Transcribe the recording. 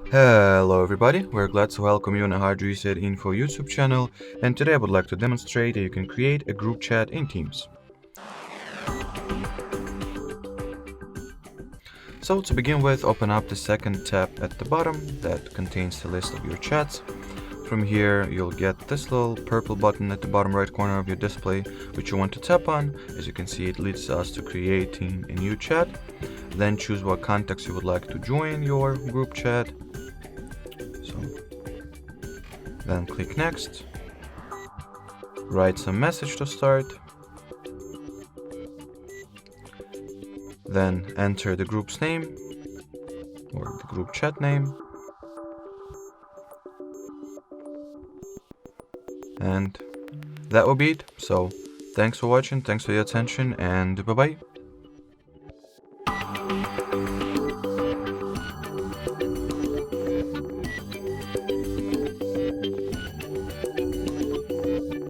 Hello everybody, we're glad to welcome you on the HardReset.Info YouTube channel, and today I would like to demonstrate that you can create a group chat in Teams. So to begin with, open up the second tab at the bottom that contains the list of your chats. From here you'll get this little purple button at the bottom right corner of your display which you want to tap on. As you can see, it leads us to creating a new chat. Then choose what contacts you would like to join your group chat. Then click next, write some message to start, then enter the group's name or the group chat name, and that will be it. So thanks for watching, thanks for your attention, and bye bye.